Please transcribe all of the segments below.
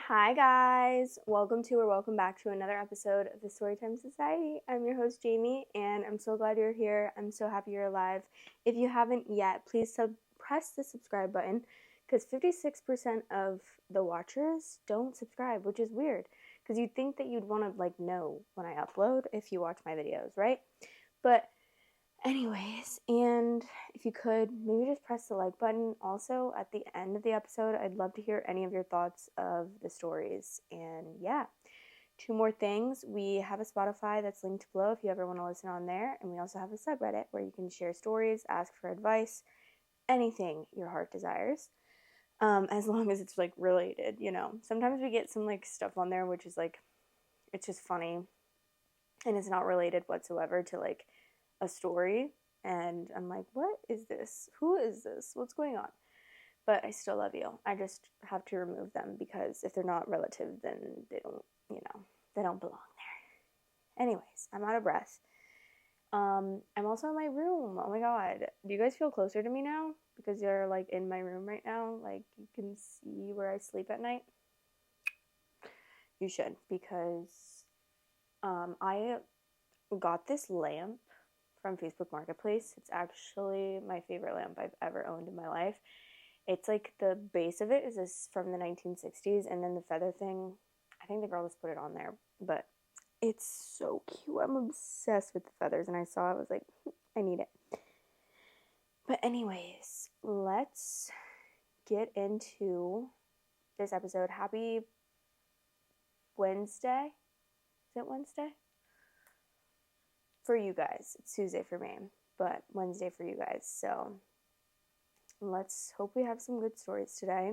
Hi guys, welcome back to another episode of the Storytime Society. I'm your host Jamie, and I'm so glad you're here. I'm so happy you're alive. If you haven't yet, please press the subscribe button, because 56% of the watchers don't subscribe, which is weird, because you'd think that you'd want to know when I upload if you watch my videos, right? But anyways, and if you could, maybe just press the like button. Also, at the end of the episode, I'd love to hear any of your thoughts of the stories. And yeah, two more things. We have a Spotify that's linked below if you ever want to listen on there. And we also have a subreddit where you can share stories, ask for advice, anything your heart desires. As long as it's related, Sometimes we get some stuff on there which is it's just funny and it's not related whatsoever to a story, and I'm like, what is this? Who is this? What's going on? But I still love you. I just have to remove them because if they're not relative, then they don't, they don't belong there. Anyways, I'm out of breath. I'm also in my room. Oh my god. Do you guys feel closer to me now? Because you're in my room right now. You can see where I sleep at night. You should, because I got this lamp from Facebook Marketplace. It's actually my favorite lamp I've ever owned in my life. It's the base of it is from the 1960s, and then the feather thing, I think the girl just put it on there, but it's so cute. I'm obsessed with the feathers, and I saw it, I was like, I need it. But anyways, let's get into this episode. Happy Wednesday. Is it Wednesday? For you guys. It's Tuesday for me, but Wednesday for you guys. So let's hope we have some good stories today.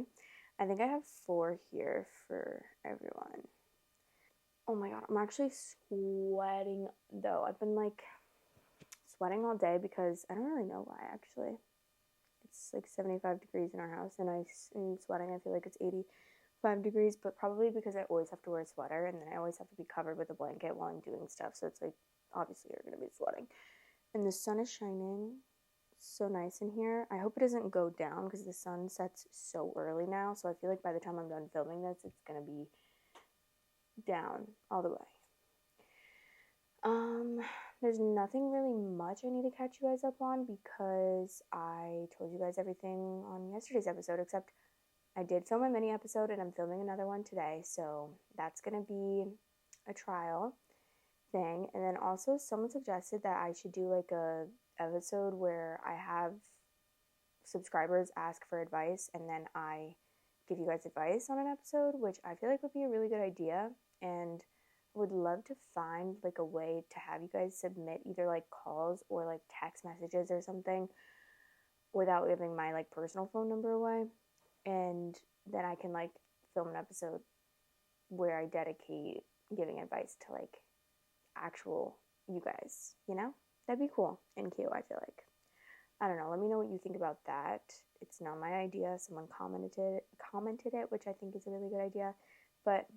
I think I have 4 here for everyone. Oh my god, I'm actually sweating though. I've been sweating all day because I don't really know why actually. It's 75 degrees in our house, and I'm sweating. I feel like it's 85 degrees, but probably because I always have to wear a sweater, and then I always have to be covered with a blanket while I'm doing stuff. So it's obviously you're going to be sweating. And the sun is shining. So nice in here. I hope it doesn't go down because the sun sets so early now. So I feel like by the time I'm done filming this, it's going to be down all the way. There's nothing really much I need to catch you guys up on because I told you guys everything on yesterday's episode, except I did film a mini episode and I'm filming another one today. So that's going to be a trial thing. And then also someone suggested that I should do a episode where I have subscribers ask for advice and then I give you guys advice on an episode, which I feel like would be a really good idea, and would love to find a way to have you guys submit either calls or text messages or something without giving my personal phone number away, and then I can film an episode where I dedicate giving advice to actual you guys, That'd be cool and cute, I feel like. I don't know, let me know what you think about that. It's not my idea. Someone commented it, which I think is a really good idea. But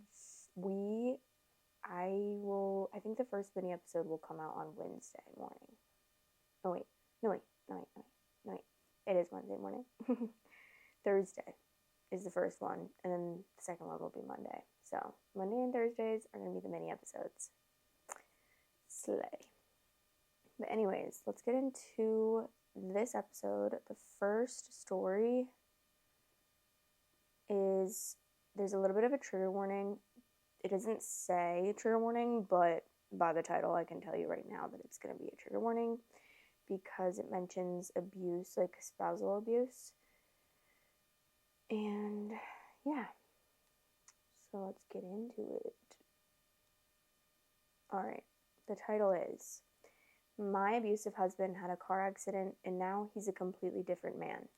I think the first mini episode will come out on Wednesday morning. No wait. It is Wednesday morning. Thursday is the first one, and then the second one will be Monday. So Monday and Thursdays are going to be the mini episodes. Slay. But anyways, let's get into this episode. The first story is, there's a little bit of a trigger warning. It doesn't say trigger warning, but by the title I can tell you right now that it's going to be a trigger warning because it mentions abuse, spousal abuse. And yeah, so let's get into it. Alright, the title is, My Abusive Husband Had a Car Accident and Now He's a Completely Different Man.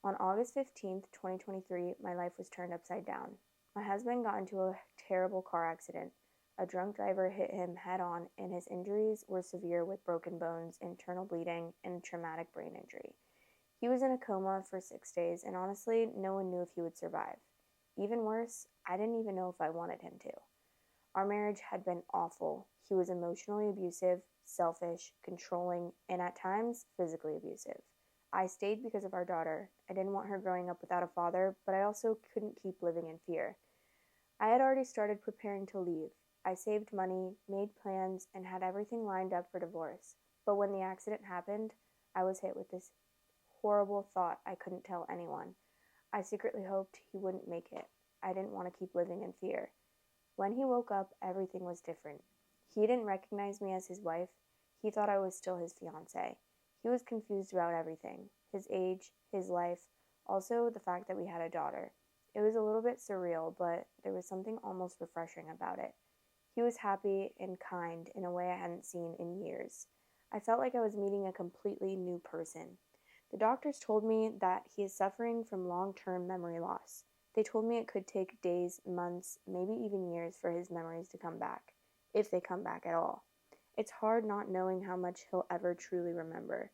On August 15th, 2023, my life was turned upside down. My husband got into a terrible car accident. A drunk driver hit him head on, and his injuries were severe with broken bones, internal bleeding, and traumatic brain injury. He was in a coma for 6 days, and honestly, no one knew if he would survive. Even worse, I didn't even know if I wanted him to. Our marriage had been awful. He was emotionally abusive, selfish, controlling, and at times, physically abusive. I stayed because of our daughter. I didn't want her growing up without a father, but I also couldn't keep living in fear. I had already started preparing to leave. I saved money, made plans, and had everything lined up for divorce. But when the accident happened, I was hit with this horrible thought I couldn't tell anyone. I secretly hoped he wouldn't make it. I didn't want to keep living in fear. When he woke up, everything was different. He didn't recognize me as his wife. He thought I was still his fiancée. He was confused about everything: his age, his life, also the fact that we had a daughter. It was a little bit surreal, but there was something almost refreshing about it. He was happy and kind in a way I hadn't seen in years. I felt like I was meeting a completely new person. The doctors told me that he is suffering from long-term memory loss. They told me it could take days, months, maybe even years for his memories to come back, if they come back at all. It's hard not knowing how much he'll ever truly remember.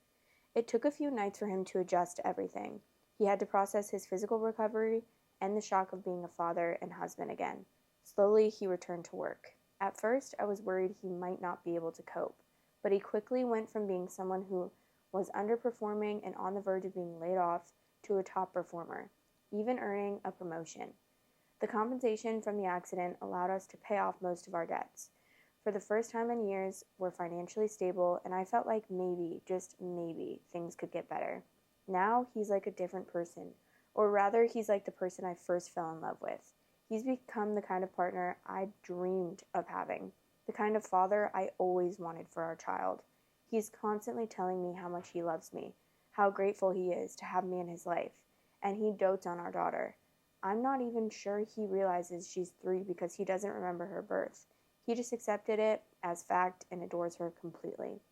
It took a few nights for him to adjust to everything. He had to process his physical recovery and the shock of being a father and husband again. Slowly, he returned to work. At first, I was worried he might not be able to cope, but he quickly went from being someone who was underperforming and on the verge of being laid off to a top performer, even earning a promotion. The compensation from the accident allowed us to pay off most of our debts. For the first time in years, we're financially stable, and I felt like maybe, just maybe, things could get better. Now he's like a different person, or rather, he's like the person I first fell in love with. He's become the kind of partner I dreamed of having, the kind of father I always wanted for our child. He's constantly telling me how much he loves me, how grateful he is to have me in his life, and he dotes on our daughter. I'm not even sure he realizes she's 3 because he doesn't remember her birth. He just accepted it as fact and adores her completely.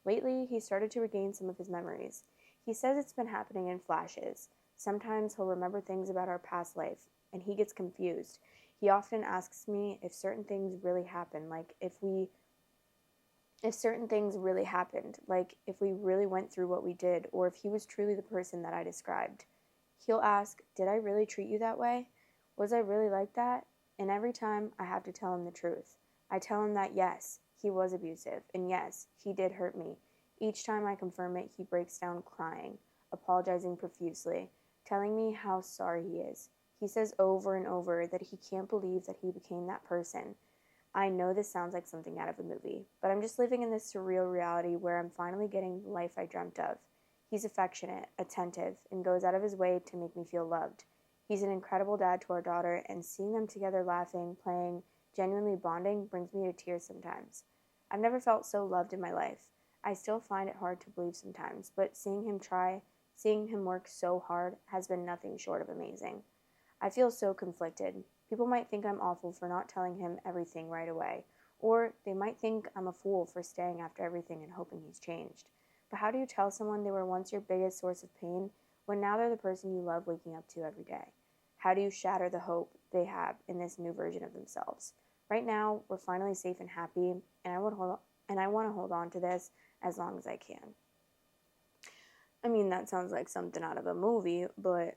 Lately, he started to regain some of his memories. He says it's been happening in flashes. Sometimes he'll remember things about our past life, and he gets confused. He often asks me if certain things really happened, like if certain things really happened, like if we really went through what we did, or if he was truly the person that I described. He'll ask, "Did I really treat you that way? Was I really like that?" And every time I have to tell him the truth. I tell him that yes, he was abusive, and yes, he did hurt me. Each time I confirm it, he breaks down crying, apologizing profusely, telling me how sorry he is. He says over and over that he can't believe that he became that person. I know this sounds like something out of a movie, but I'm just living in this surreal reality where I'm finally getting the life I dreamt of. He's affectionate, attentive, and goes out of his way to make me feel loved. He's an incredible dad to our daughter, and seeing them together laughing, playing, genuinely bonding brings me to tears sometimes. I've never felt so loved in my life. I still find it hard to believe sometimes, but seeing him work so hard has been nothing short of amazing. I feel so conflicted. People might think I'm awful for not telling him everything right away, or they might think I'm a fool for staying after everything and hoping he's changed. But how do you tell someone they were once your biggest source of pain when now they're the person you love waking up to every day? How do you shatter the hope they have in this new version of themselves? Right now, we're finally safe and happy, and I want to hold on to this as long as I can. I mean, that sounds like something out of a movie, but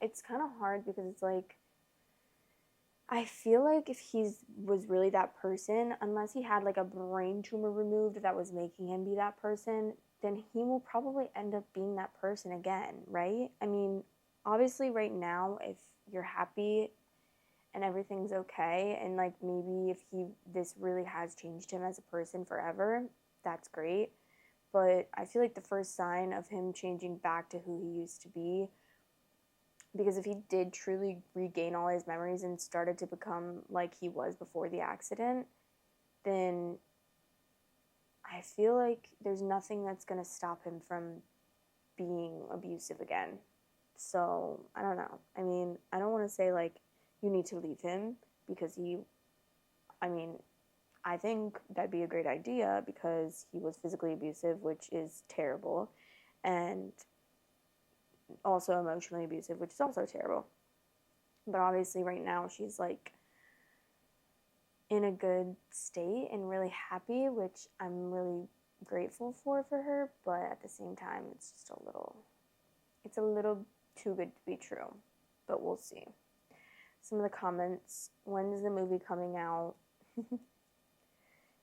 it's kind of hard because it's like, I feel like if he was really that person, unless he had like a brain tumor removed that was making him be that person, then he will probably end up being that person again, right? I mean, obviously right now, if you're happy and everything's okay, and like maybe if this really has changed him as a person forever, that's great. But I feel like the first sign of him changing back to who he used to be, because if he did truly regain all his memories and started to become like he was before the accident, then I feel like there's nothing that's going to stop him from being abusive again. So, I don't know. I mean, I don't want to say like you need to leave him because I think that'd be a great idea because he was physically abusive, which is terrible, and also emotionally abusive, which is also terrible. But obviously right now she's like in a good state and really happy, which I'm really grateful for her, but at the same time it's just a little too good to be true. But we'll see. Some of the comments: when is the movie coming out?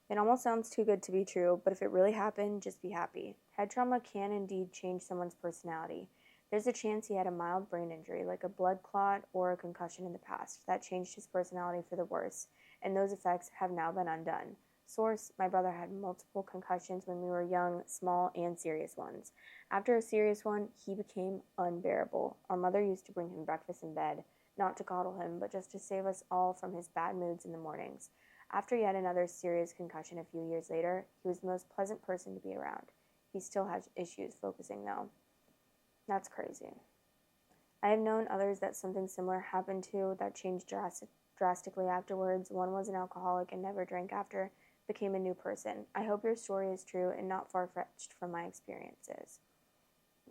It almost sounds too good to be true, but if it really happened, just be happy. Head trauma can indeed change someone's personality. There's a chance he had a mild brain injury, like a blood clot or a concussion in the past, that changed his personality for the worse, and those effects have now been undone. Source: my brother had multiple concussions when we were young, small and serious ones. After a serious one, he became unbearable. Our mother used to bring him breakfast in bed, not to coddle him, but just to save us all from his bad moods in the mornings. After yet another serious concussion a few years later, he was the most pleasant person to be around. He still has issues focusing, though. That's crazy. I have known others that something similar happened to that changed drastically afterwards. One was an alcoholic and never drank after, became a new person. I hope your story is true and not far-fetched from my experiences.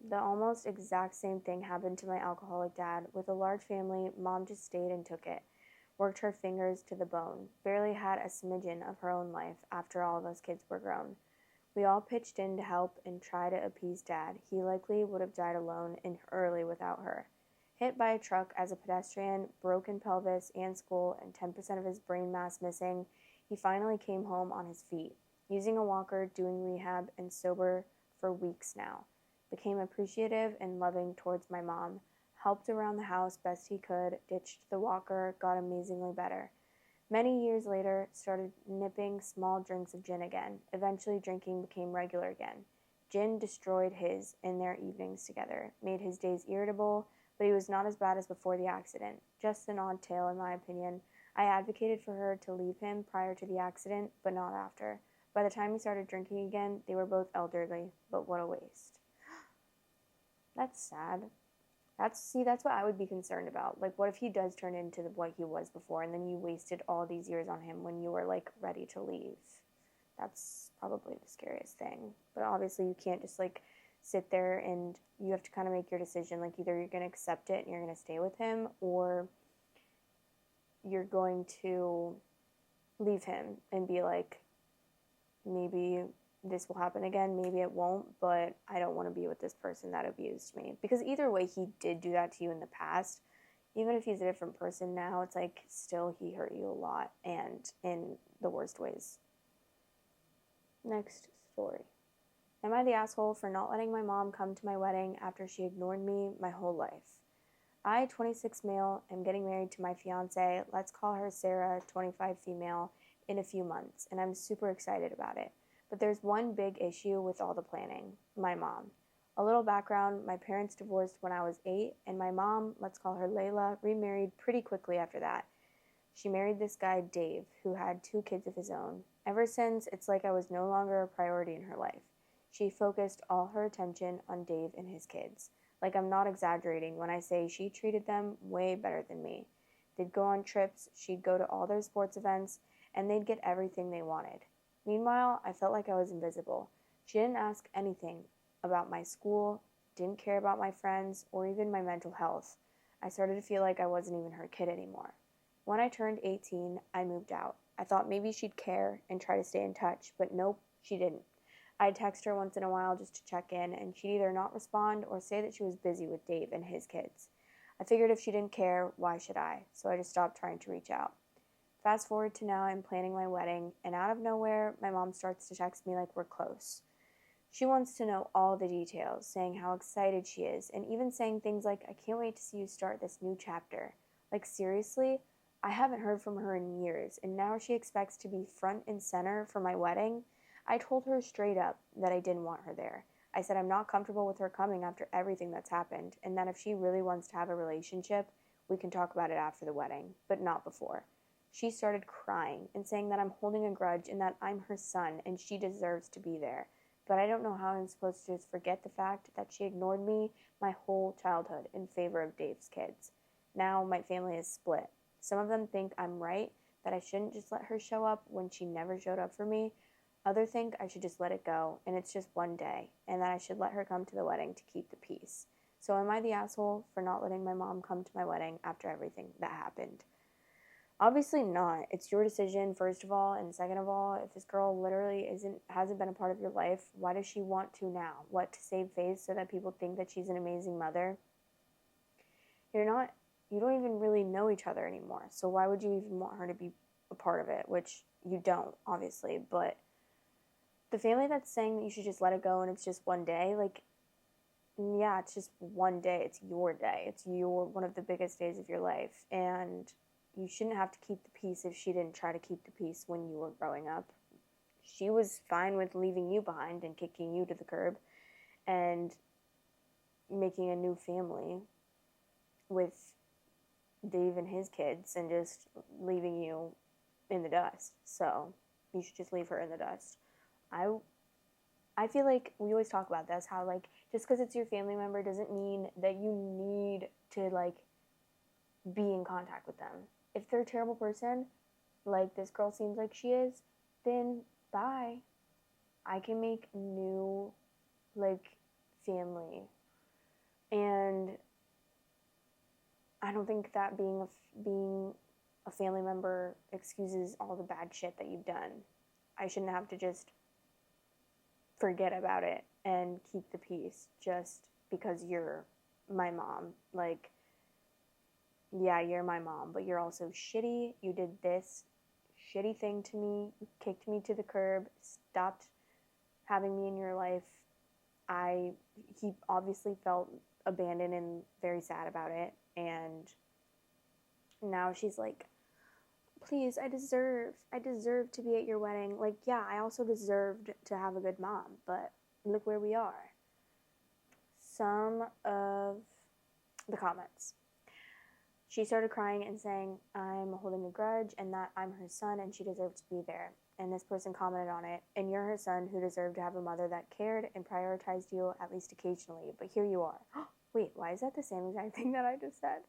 The almost exact same thing happened to my alcoholic dad. With a large family, mom just stayed and took it. Worked her fingers to the bone. Barely had a smidgen of her own life after all of us kids were grown. We all pitched in to help and try to appease Dad. He likely would have died alone and early without her. Hit by a truck as a pedestrian, broken pelvis and skull, and 10% of his brain mass missing, he finally came home on his feet, using a walker, doing rehab, and sober for weeks now. Became appreciative and loving towards my mom. Helped around the house best he could, ditched the walker, got amazingly better. Many years later, started nipping small drinks of gin again. Eventually, drinking became regular again. Gin destroyed his in their evenings together, made his days irritable, but he was not as bad as before the accident. Just an odd tale, in my opinion. I advocated for her to leave him prior to the accident, but not after. By the time he started drinking again, they were both elderly, but what a waste. That's sad. That's what I would be concerned about. Like, what if he does turn into what he was before, and then you wasted all these years on him when you were, like, ready to leave? That's probably the scariest thing. But obviously you can't just, like, sit there, and you have to kind of make your decision. Like, either you're going to accept it and you're going to stay with him, or you're going to leave him and be like, maybe this will happen again, maybe it won't, but I don't want to be with this person that abused me. Because either way, he did do that to you in the past. Even if he's a different person now, it's like, still, he hurt you a lot, and in the worst ways. Next story. Am I the asshole for not letting my mom come to my wedding after she ignored me my whole life? I, 26 male, am getting married to my fiance, let's call her Sarah, 25 female, in a few months, and I'm super excited about it. But there's one big issue with all the planning: my mom. A little background: my parents divorced when I was 8, and my mom, let's call her Layla, remarried pretty quickly after that. She married this guy, Dave, who had 2 kids of his own. Ever since, it's like I was no longer a priority in her life. She focused all her attention on Dave and his kids. Like, I'm not exaggerating when I say she treated them way better than me. They'd go on trips, she'd go to all their sports events, and they'd get everything they wanted. Meanwhile, I felt like I was invisible. She didn't ask anything about my school, didn't care about my friends, or even my mental health. I started to feel like I wasn't even her kid anymore. When I turned 18, I moved out. I thought maybe she'd care and try to stay in touch, but nope, she didn't. I'd text her once in a while just to check in, and she'd either not respond or say that she was busy with Dave and his kids. I figured if she didn't care, why should I? So I just stopped trying to reach out. Fast forward to now, I'm planning my wedding, and out of nowhere, my mom starts to text me like we're close. She wants to know all the details, saying how excited she is, and even saying things like, I can't wait to see you start this new chapter. Like, seriously? I haven't heard from her in years, and now she expects to be front and center for my wedding? I told her straight up that I didn't want her there. I said I'm not comfortable with her coming after everything that's happened, and that if she really wants to have a relationship, we can talk about it after the wedding, but not before. She started crying and saying that I'm holding a grudge and that I'm her son and she deserves to be there. But I don't know how I'm supposed to just forget the fact that she ignored me my whole childhood in favor of Dave's kids. Now my family is split. Some of them think I'm right, that I shouldn't just let her show up when she never showed up for me. Others think I should just let it go, and it's just one day, and that I should let her come to the wedding to keep the peace. So am I the asshole for not letting my mom come to my wedding after everything that happened? Obviously not. It's your decision, first of all, and second of all, if this girl literally hasn't been a part of your life, why does she want to now? What, to save face so that people think that she's an amazing mother? You don't even really know each other anymore, so why would you even want her to be a part of it? Which you don't, obviously, but the family that's saying that you should just let it go and it's just one day, like, yeah, it's just one day. It's your day. It's one of the biggest days of your life. And you shouldn't have to keep the peace if she didn't try to keep the peace when you were growing up. She was fine with leaving you behind and kicking you to the curb and making a new family with Dave and his kids and just leaving you in the dust. So you should just leave her in the dust. I feel like we always talk about this, how like just because it's your family member doesn't mean that you need to like be in contact with them. If they're a terrible person, like this girl seems like she is, then bye. I can make new like family. And I don't think that being a family member excuses all the bad shit that you've done. I shouldn't have to just forget about it and keep the peace just because you're my mom. Like, yeah, you're my mom, but you're also shitty. You did this shitty thing to me. You kicked me to the curb, stopped having me in your life. He obviously felt abandoned and very sad about it. And now she's like, please, I deserve to be at your wedding. Like, yeah, I also deserved to have a good mom, but look where we are. Some of the comments. She started crying and saying, I'm holding a grudge and that I'm her son and she deserved to be there. And this person commented on it, and you're her son who deserved to have a mother that cared and prioritized you at least occasionally. But here you are. Wait, why is that the same exact thing that I just said?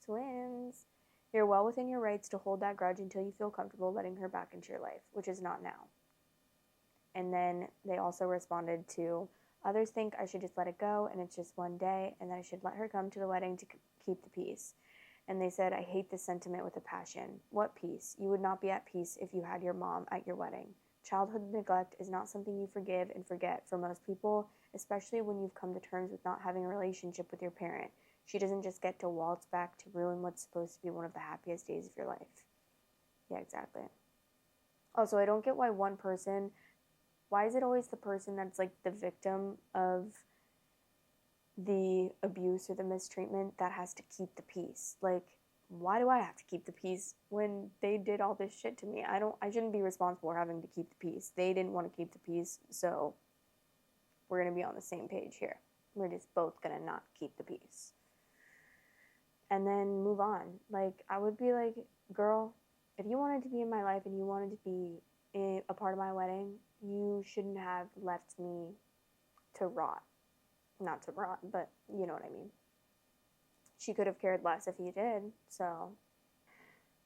Twins. You're well within your rights to hold that grudge until you feel comfortable letting her back into your life, which is not now. And then they also responded to, others think I should just let it go and it's just one day and that I should let her come to the wedding to keep the peace. And they said, I hate this sentiment with a passion. What peace? You would not be at peace if you had your mom at your wedding. Childhood neglect is not something you forgive and forget for most people, especially when you've come to terms with not having a relationship with your parent. She doesn't just get to waltz back to ruin what's supposed to be one of the happiest days of your life. Yeah, exactly. Also, I don't get why is it always the person that's like the victim of the abuse or the mistreatment that has to keep the peace? Like, why do I have to keep the peace when they did all this shit to me? I shouldn't be responsible for having to keep the peace. They didn't want to keep the peace, so we're going to be on the same page here. We're just both going to not keep the peace. And then move on. Like, I would be like, girl, if you wanted to be in my life and you wanted to be a part of my wedding, you shouldn't have left me to rot. Not to rot, but you know what I mean. She could have cared less if you did, so.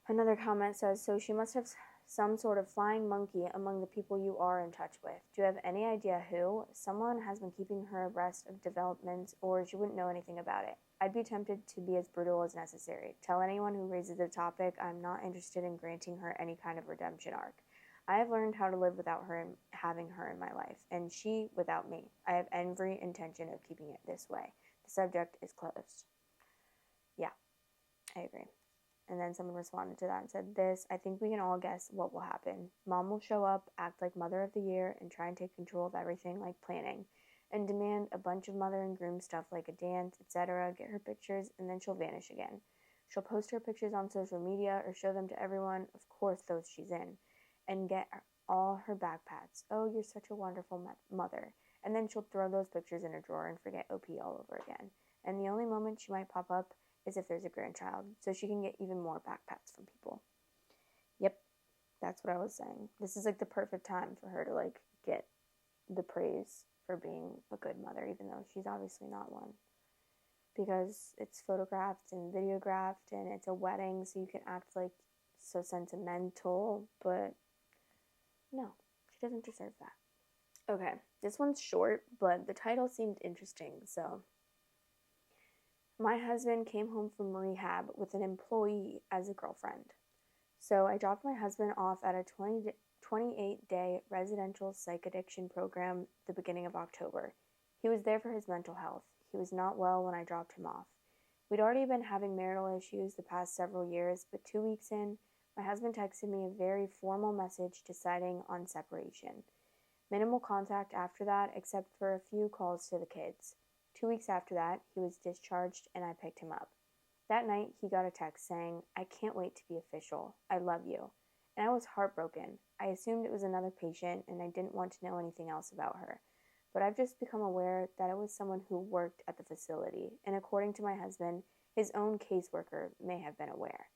Another comment says, so she must have some sort of flying monkey among the people you are in touch with. Do you have any idea who? Someone has been keeping her abreast of developments, or she wouldn't know anything about it. I'd be tempted to be as brutal as necessary. Tell anyone who raises the topic I'm not interested in granting her any kind of redemption arc. I have learned how to live without her and having her in my life, and she without me. I have every intention of keeping it this way. The subject is closed. Yeah, I agree. And then someone responded to that and said, this, I think we can all guess what will happen. Mom will show up, act like mother of the year, and try and take control of everything like planning, and demand a bunch of mother and groom stuff like a dance, etc., get her pictures, and then she'll vanish again. She'll post her pictures on social media or show them to everyone, of course those she's in, and get all her back pats. Oh, you're such a wonderful mother. And then she'll throw those pictures in a drawer and forget OP all over again. And the only moment she might pop up is if there's a grandchild, so she can get even more back pats from people. Yep, that's what I was saying. This is like the perfect time for her to like get the praise for being a good mother, even though she's obviously not one. Because it's photographed and videographed and it's a wedding, so you can act like so sentimental, but no, she doesn't deserve that. Okay, this one's short, but the title seemed interesting, so. My husband came home from rehab with an employee as a girlfriend. So I dropped my husband off at a 28-day residential psych addiction program the beginning of October. He was there for his mental health. He was not well when I dropped him off. We'd already been having marital issues the past several years, but 2 weeks in, my husband texted me a very formal message deciding on separation. Minimal contact after that, except for a few calls to the kids. 2 weeks after that, he was discharged and I picked him up. That night, he got a text saying, "I can't wait to be official. I love you." And I was heartbroken. I assumed it was another patient and I didn't want to know anything else about her. But I've just become aware that it was someone who worked at the facility, and according to my husband, his own caseworker may have been aware.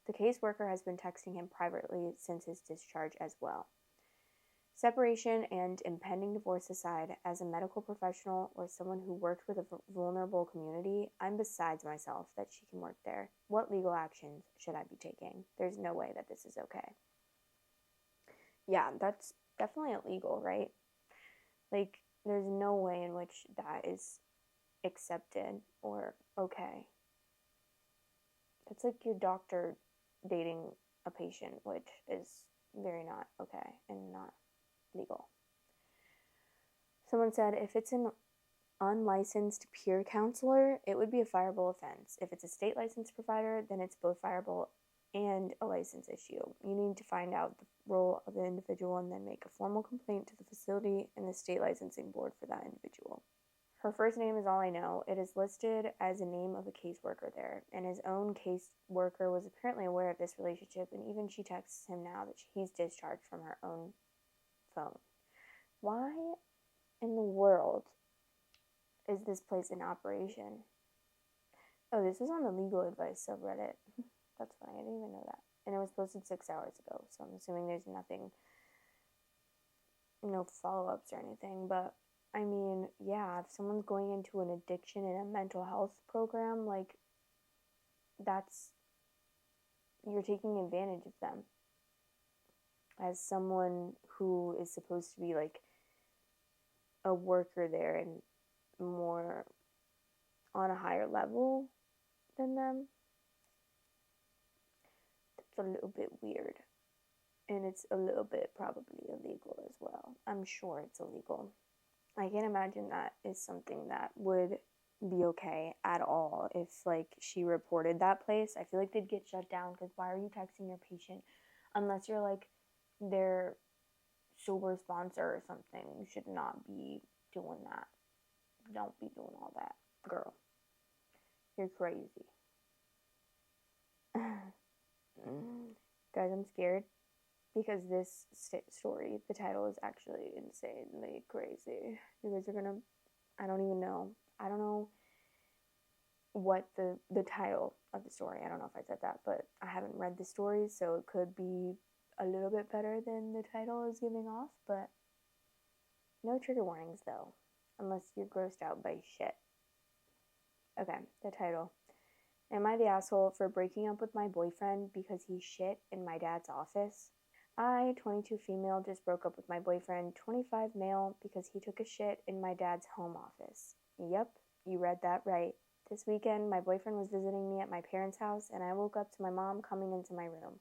The caseworker has been texting him privately since his discharge as well. Separation and impending divorce aside, as a medical professional or someone who worked with a vulnerable community, I'm besides myself that she can work there. What legal actions should I be taking? There's no way that this is okay. Yeah, that's definitely illegal, right? Like, there's no way in which that is accepted or okay. That's like your doctor dating a patient, which is very not okay and not legal. Someone said if it's an unlicensed peer counselor, it would be a fireable offense. If it's a state licensed provider, then it's both fireable and a license issue. You need to find out the role of the individual and then make a formal complaint to the facility and the state licensing board for that individual. Her first name is all I know. It is listed as a name of a caseworker there, and his own caseworker was apparently aware of this relationship, and even she texts him now that he's discharged from her own phone. Why in the world is this place in operation? Oh, this is on the legal advice subreddit. That's funny, I didn't even know that. And it was posted 6 hours ago, so I'm assuming there's nothing, no follow-ups or anything. But I mean, yeah, if someone's going into an addiction and a mental health program, like, you're taking advantage of them as someone who is supposed to be like a worker there and more on a higher level than them. That's a little bit weird. And it's a little bit probably illegal as well. I'm sure it's illegal. I can't imagine that is something that would be okay at all if, like, she reported that place. I feel like they'd get shut down because why are you texting your patient unless you're, like, their sober sponsor or something? You should not be doing that. Don't be doing all that, girl. You're crazy. Guys, I'm scared because this story, the title is actually insanely crazy. You guys are gonna, I don't know what the title of the story, I don't know if I said that, but I haven't read the story, so it could be a little bit better than the title is giving off, but no trigger warnings though, unless you're grossed out by shit. Okay, the title. Am I the asshole for breaking up with my boyfriend because he shit in my dad's office? I, 22 female, just broke up with my boyfriend, 25 male, because he took a shit in my dad's home office. Yep, you read that right. This weekend, my boyfriend was visiting me at my parents' house, and I woke up to my mom coming into my room.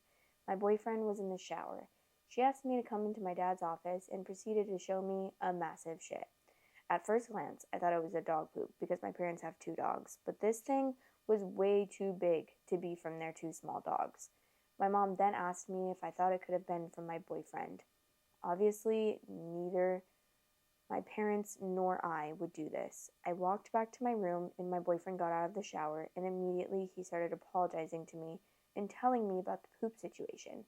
My boyfriend was in the shower. She asked me to come into my dad's office and proceeded to show me a massive shit. At first glance, I thought it was a dog poop because my parents have 2 dogs, but this thing was way too big to be from their 2 small dogs. My mom then asked me if I thought it could have been from my boyfriend. Obviously, neither my parents nor I would do this. I walked back to my room and my boyfriend got out of the shower, and immediately he started apologizing to me and telling me about the poop situation.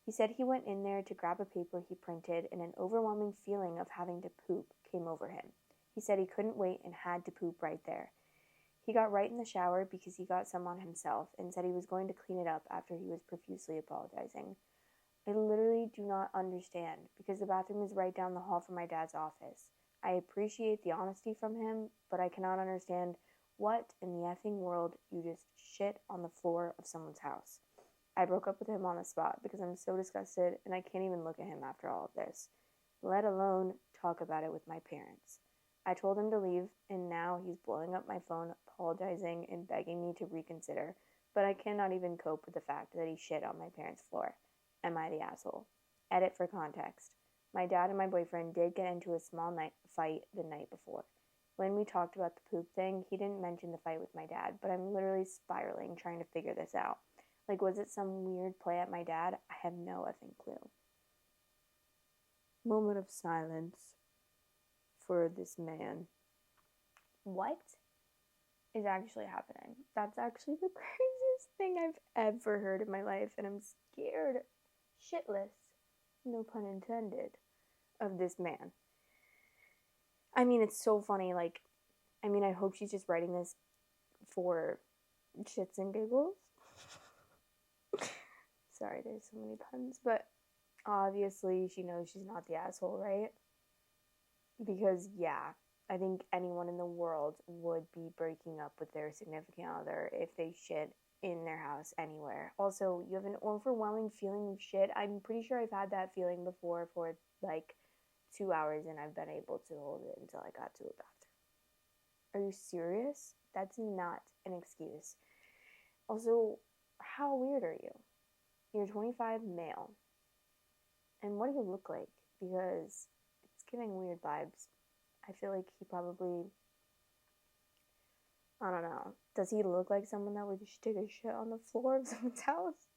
He said he went in there to grab a paper he printed and an overwhelming feeling of having to poop came over him. He said he couldn't wait and had to poop right there. He got right in the shower because he got some on himself and said he was going to clean it up after he was profusely apologizing. I literally do not understand because the bathroom is right down the hall from my dad's office. I appreciate the honesty from him, but I cannot understand what in the effing world you just shit on the floor of someone's house. I broke up with him on the spot because I'm so disgusted and I can't even look at him after all of this, let alone talk about it with my parents. I told him to leave, and now he's blowing up my phone, apologizing and begging me to reconsider, but I cannot even cope with the fact that he shit on my parents' floor. Am I the asshole? Edit for context. My dad and my boyfriend did get into a small fight the night before. When we talked about the poop thing, he didn't mention the fight with my dad, but I'm literally spiraling trying to figure this out. Like, was it some weird play at my dad? I have no effing clue. Moment of silence for this man. What is actually happening. That's actually the craziest thing I've ever heard in my life, and I'm scared shitless, no pun intended, of this man. I mean, it's so funny. Like, I mean, I hope she's just writing this for shits and giggles. Sorry, there's so many puns, but obviously she knows she's not the asshole, right? Because, yeah, I think anyone in the world would be breaking up with their significant other if they shit in their house anywhere. Also, you have an overwhelming feeling of shit. I'm pretty sure I've had that feeling before for like 2 hours, and I've been able to hold it until I got to a bathroom. Are you serious? That's not an excuse. Also, how weird are you? You're 25, male. And what do you look like? Because it's giving weird vibes. I feel like he probably, I don't know. Does he look like someone that would just take a shit on the floor of someone's house?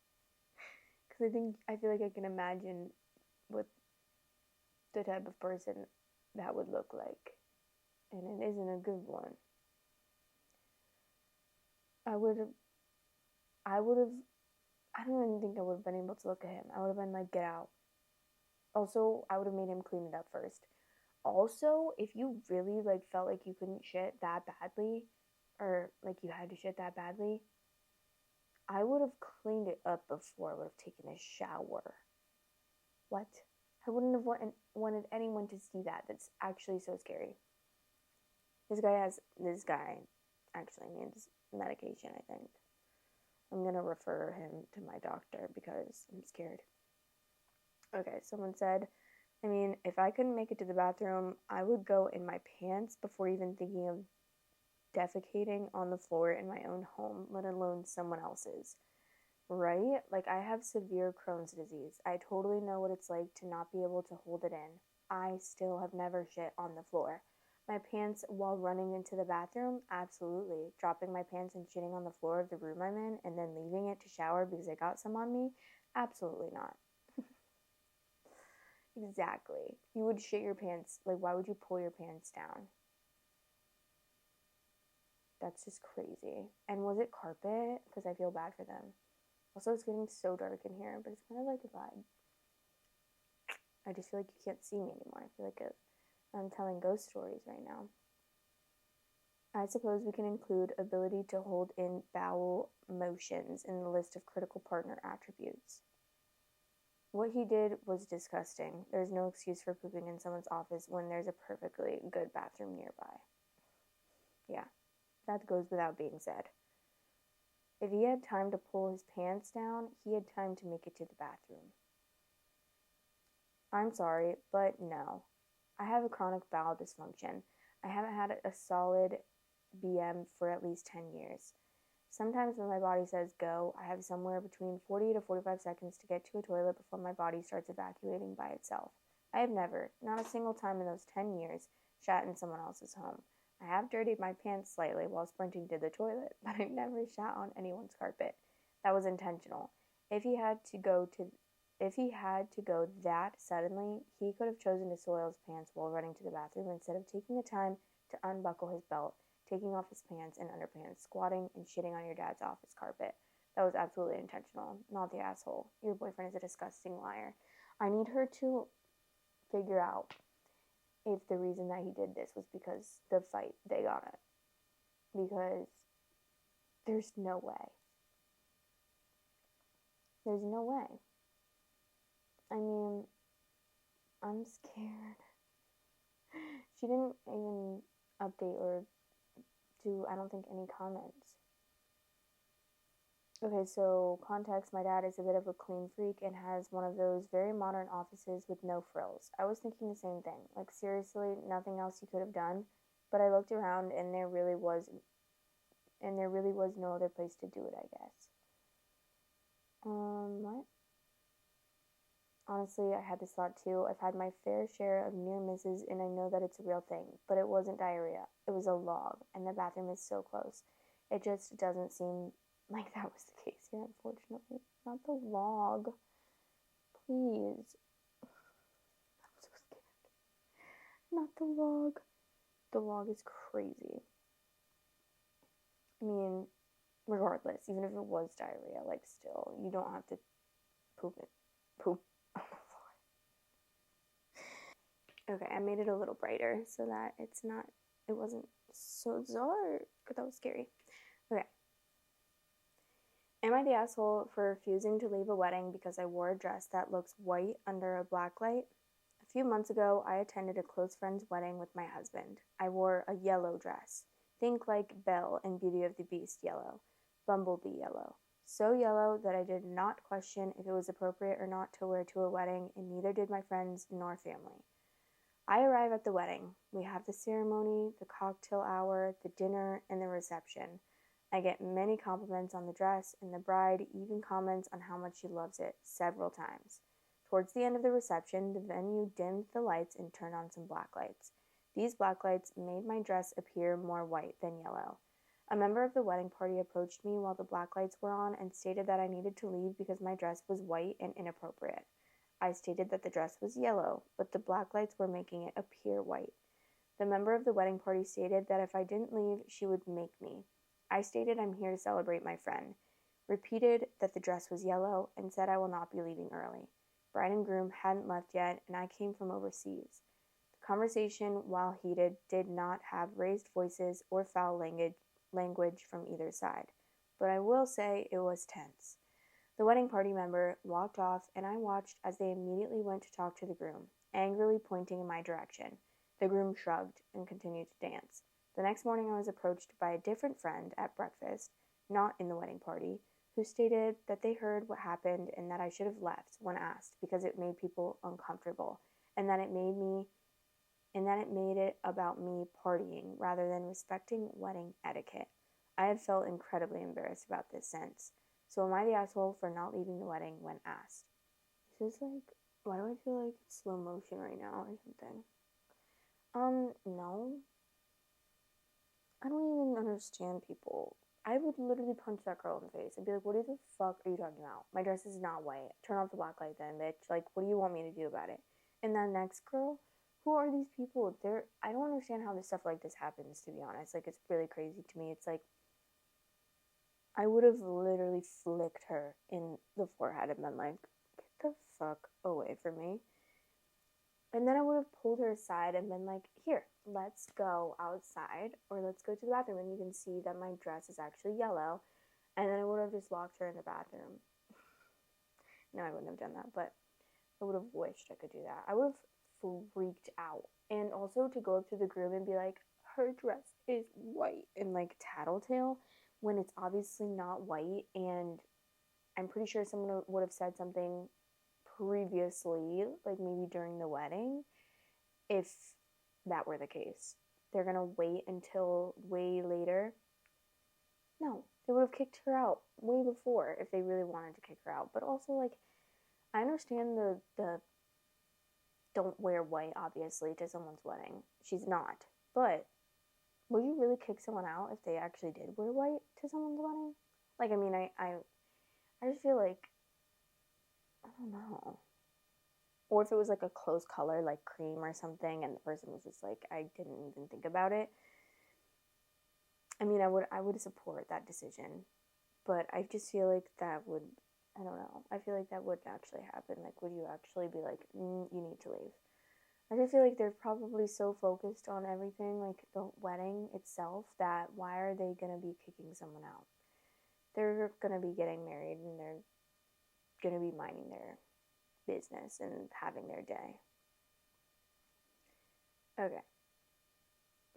Because I feel like I can imagine what the type of person that would look like. And it isn't a good one. I don't even think I would have been able to look at him. I would have been like, get out. Also, I would have made him clean it up first. Also, if you really like felt like you couldn't shit that badly, or like you had to shit that badly, I would have cleaned it up before I would have taken a shower. What? I wouldn't have wanted anyone to see that. That's actually so scary. This guy actually needs medication, I think. I'm gonna refer him to my doctor because I'm scared. Okay, someone said, I mean, if I couldn't make it to the bathroom, I would go in my pants before even thinking of defecating on the floor in my own home, let alone someone else's. Right? Like, I have severe Crohn's disease. I totally know what it's like to not be able to hold it in. I still have never shit on the floor. My pants while running into the bathroom? Absolutely. Dropping my pants and shitting on the floor of the room I'm in and then leaving it to shower because I got some on me? Absolutely not. Exactly. You would shit your pants. Like, why would you pull your pants down? That's just crazy. And was it carpet? Because I feel bad for them. Also, it's getting so dark in here, but it's kind of like a vibe. I just feel like you can't see me anymore. I feel like I'm telling ghost stories right now. I suppose we can include ability to hold in bowel motions in the list of critical partner attributes. What he did was disgusting. There's no excuse for pooping in someone's office when there's a perfectly good bathroom nearby. Yeah, that goes without being said. If he had time to pull his pants down, he had time to make it to the bathroom. I'm sorry, but no. I have a chronic bowel dysfunction. I haven't had a solid BM for at least 10 years. Sometimes when my body says go, I have somewhere between 40 to 45 seconds to get to a toilet before my body starts evacuating by itself. I have never, not a single time in those 10 years, shat in someone else's home. I have dirtied my pants slightly while sprinting to the toilet, but I've never shat on anyone's carpet. That was intentional. If he had to go that suddenly, he could have chosen to soil his pants while running to the bathroom instead of taking the time to unbuckle his belt, taking off his pants and underpants, squatting, and shitting on your dad's office carpet. That was absolutely intentional, not the asshole. Your boyfriend is a disgusting liar. I need her to figure out if the reason that he did this was because the fight they got in. Because there's no way. There's no way. I mean, I'm scared. She didn't even update or do, I don't think, any comments. Okay, so context, my dad is a bit of a clean freak and has one of those very modern offices with no frills. I was thinking the same thing. Like, seriously, nothing else you could have done. But I looked around and there really was no other place to do it, I guess. What? Honestly, I had this thought too. I've had my fair share of near misses and I know that it's a real thing. But it wasn't diarrhea. It was a log. And the bathroom is so close. It just doesn't seem like that was the case here, unfortunately. Not the log. Please. I'm so scared. Not the log. The log is crazy. I mean, regardless, even if it was diarrhea, like, still, you don't have to poop it. Poop on the floor. Okay, I made it a little brighter so that it wasn't so dark. That was scary. Okay. Am I the asshole for refusing to leave a wedding because I wore a dress that looks white under a black light? A few months ago, I attended a close friend's wedding with my husband. I wore a yellow dress. Think like Belle in Beauty of the Beast yellow, bumblebee yellow. So yellow that I did not question if it was appropriate or not to wear to a wedding, and neither did my friends nor family. I arrive at the wedding. We have the ceremony, the cocktail hour, the dinner, and the reception. I get many compliments on the dress, and the bride even comments on how much she loves it several times. Towards the end of the reception, the venue dimmed the lights and turned on some black lights. These black lights made my dress appear more white than yellow. A member of the wedding party approached me while the black lights were on and stated that I needed to leave because my dress was white and inappropriate. I stated that the dress was yellow, but the black lights were making it appear white. The member of the wedding party stated that if I didn't leave, she would make me. I stated I'm here to celebrate my friend, repeated that the dress was yellow, and said I will not be leaving early. Bride and groom hadn't left yet, and I came from overseas. The conversation, while heated, did not have raised voices or foul language from either side, but I will say it was tense. The wedding party member walked off, and I watched as they immediately went to talk to the groom, angrily pointing in my direction. The groom shrugged and continued to dance. The next morning I was approached by a different friend at breakfast, not in the wedding party, who stated that they heard what happened and that I should have left when asked because it made people uncomfortable, and that it made it about me partying rather than respecting wedding etiquette. I have felt incredibly embarrassed about this since. So am I the asshole for not leaving the wedding when asked? This is like, why do I feel like it's slow motion right now or something? No. I don't even understand people. I would literally punch that girl in the face and be like, what the fuck are you talking about? My dress is not white. Turn off the black light then, bitch. Like, what do you want me to do about it? And that next girl, who are these people? I don't understand how this stuff like this happens, to be honest. Like, it's really crazy to me. It's like, I would have literally flicked her in the forehead and been like, get the fuck away from me. And then I would have pulled her aside and been like, here, let's go outside or let's go to the bathroom and you can see that my dress is actually yellow. And then I would have just locked her in the bathroom. No, I wouldn't have done that, but I would have wished I could do that. I would have freaked out. And also to go up to the groom and be like, her dress is white and like tattletale when it's obviously not white. And I'm pretty sure someone would have said something previously, like maybe during the wedding, if that were the case. They're gonna wait until way later. No, they would have kicked her out way before if they really wanted to kick her out. But also, like, I understand the don't wear white, obviously, to someone's wedding. She's not. But would you really kick someone out if they actually did wear white to someone's wedding? Like, I mean, I just feel like, I don't know. Or if it was like a close color, like cream or something, and the person was just like, I didn't even think about it. I mean, I would support that decision, but I just feel like that would, I don't know. I feel like that would actually happen. Like, would you actually be like, you need to leave? I just feel like they're probably so focused on everything, like the wedding itself, that why are they gonna be kicking someone out? They're gonna be getting married and they're gonna be minding their business and having their day. Okay.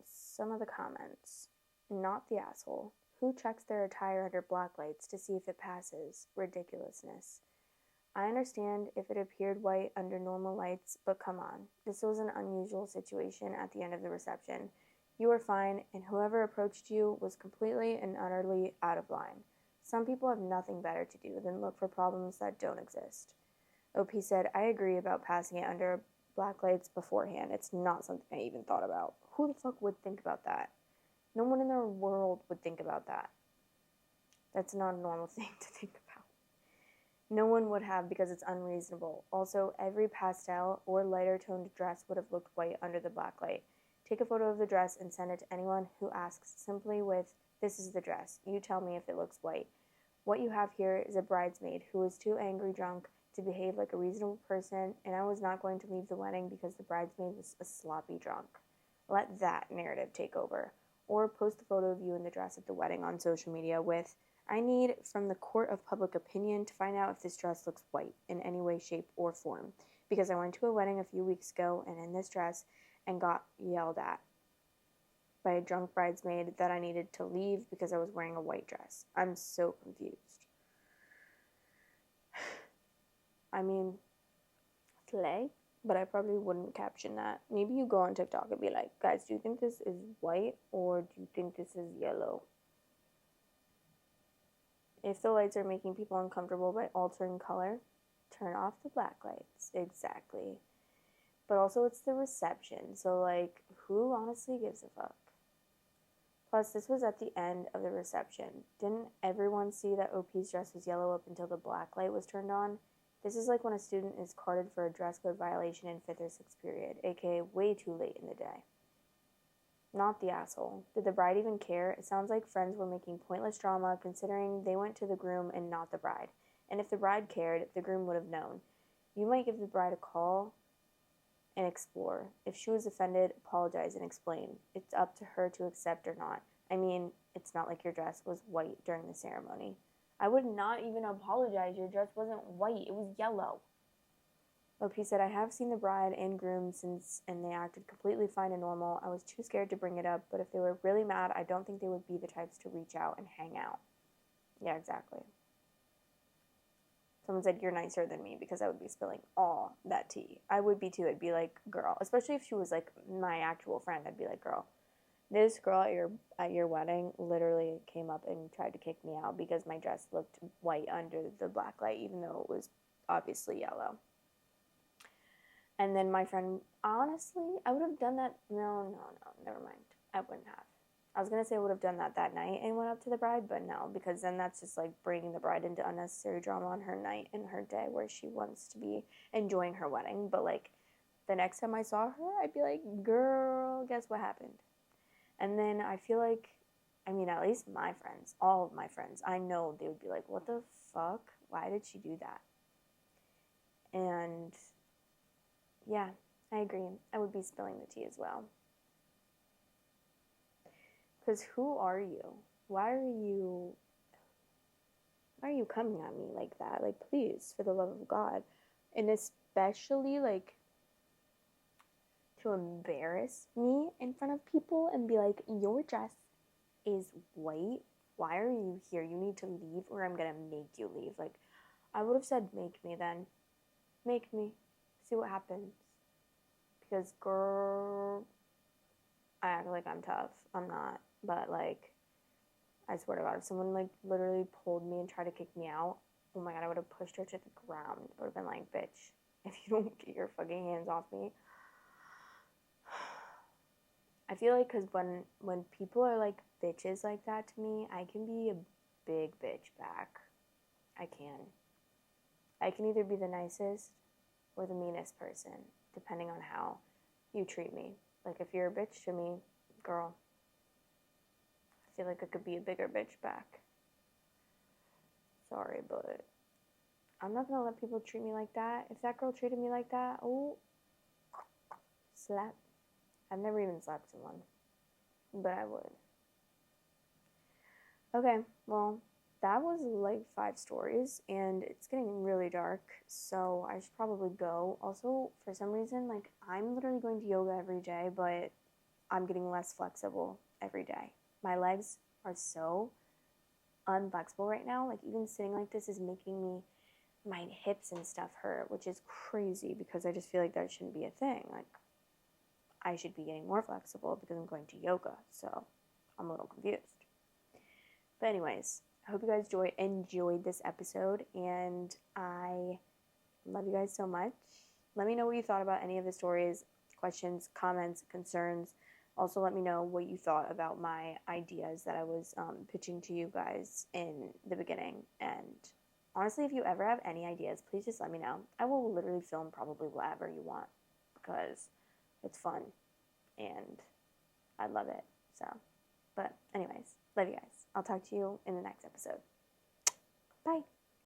Some of the comments. Not the asshole. Who checks their attire under black lights to see if it passes? Ridiculousness. I understand if it appeared white under normal lights, but come on. This was an unusual situation at the end of the reception. You were fine, and whoever approached you was completely and utterly out of line. Some people have nothing better to do than look for problems that don't exist. OP said, I agree about passing it under black lights beforehand. It's not something I even thought about. Who the fuck would think about that? No one in their world would think about that. That's not a normal thing to think about. No one would have because it's unreasonable. Also, every pastel or lighter toned dress would have looked white under the black light. Take a photo of the dress and send it to anyone who asks simply with This is the dress. You tell me if it looks white. What you have here is a bridesmaid who was too angry drunk to behave like a reasonable person, and I was not going to leave the wedding because the bridesmaid was a sloppy drunk. Let that narrative take over. Or post a photo of you in the dress at the wedding on social media with, I need from the court of public opinion to find out if this dress looks white in any way, shape, or form. Because I went to a wedding a few weeks ago and in this dress and got yelled at by a drunk bridesmaid that I needed to leave because I was wearing a white dress. I'm so confused. I mean, slay, but I probably wouldn't caption that. Maybe you go on TikTok and be like, guys, do you think this is white or do you think this is yellow? If the lights are making people uncomfortable by altering color, turn off the black lights. Exactly. But also it's the reception, so like, who honestly gives a fuck? Plus, this was at the end of the reception. Didn't everyone see that OP's dress was yellow up until the black light was turned on? This is like when a student is carded for a dress code violation in 5th or 6th period, aka way too late in the day. Not the asshole. Did the bride even care? It sounds like friends were making pointless drama considering they went to the groom and not the bride. And if the bride cared, the groom would have known. You might give the bride a call and explore. If she was offended, apologize and explain. It's up to her to accept or not. I mean, it's not like your dress was white during the ceremony. I would not even apologize. Your dress wasn't white. It was yellow. OP said, I have seen the bride and groom since, and they acted completely fine and normal. I was too scared to bring it up, but if they were really mad, I don't think they would be the types to reach out and hang out. Yeah, exactly. Someone said, you're nicer than me because I would be spilling all that tea. I would be too. I'd be like, girl, especially if she was like my actual friend, I'd be like, girl, this girl at your wedding literally came up and tried to kick me out because my dress looked white under the black light, even though it was obviously yellow. And then my friend, honestly, I would have done that. No, never mind. I wouldn't have. I was going to say I would have done that night and went up to the bride, but no, because then that's just like bringing the bride into unnecessary drama on her night and her day where she wants to be enjoying her wedding. But like the next time I saw her, I'd be like, girl, guess what happened? And then I feel like, I mean, at least my friends, all of my friends, I know they would be like, what the fuck? Why did she do that? And yeah, I agree. I would be spilling the tea as well. Because who are you? Why are you coming at me like that? Like, please, for the love of God. And especially, like, to embarrass me in front of people and be like, your dress is white. Why are you here? You need to leave or I'm going to make you leave. Like, I would have said, make me then. Make me. See what happens. Because, girl, I act like I'm tough. I'm not. But, like, I swear to God, if someone, like, literally pulled me and tried to kick me out, oh my God, I would have pushed her to the ground. I would have been like, bitch, if you don't get your fucking hands off me. I feel like because when people are, like, bitches like that to me, I can be a big bitch back. I can. I can either be the nicest or the meanest person, depending on how you treat me. Like, if you're a bitch to me, girl, I feel like I could be a bigger bitch back. Sorry, but I'm not gonna let people treat me like that. If that girl treated me like that, oh, slap. I've never even slapped someone, but I would. Okay, well, that was like 5 stories, and it's getting really dark, so I should probably go. Also, for some reason, like, I'm literally going to yoga every day, but I'm getting less flexible every day. My legs are so unflexible right now. Like, even sitting like this is making me, my hips and stuff hurt, which is crazy because I just feel like that shouldn't be a thing. Like, I should be getting more flexible because I'm going to yoga, so I'm a little confused. But anyways, I hope you guys enjoyed this episode, and I love you guys so much. Let me know what you thought about any of the stories, questions, comments, concerns. Also, let me know what you thought about my ideas that I was pitching to you guys in the beginning. And honestly, if you ever have any ideas, please just let me know. I will literally film probably whatever you want because it's fun and I love it. So, but anyways, Love you guys. I'll talk to you in the next episode. Bye.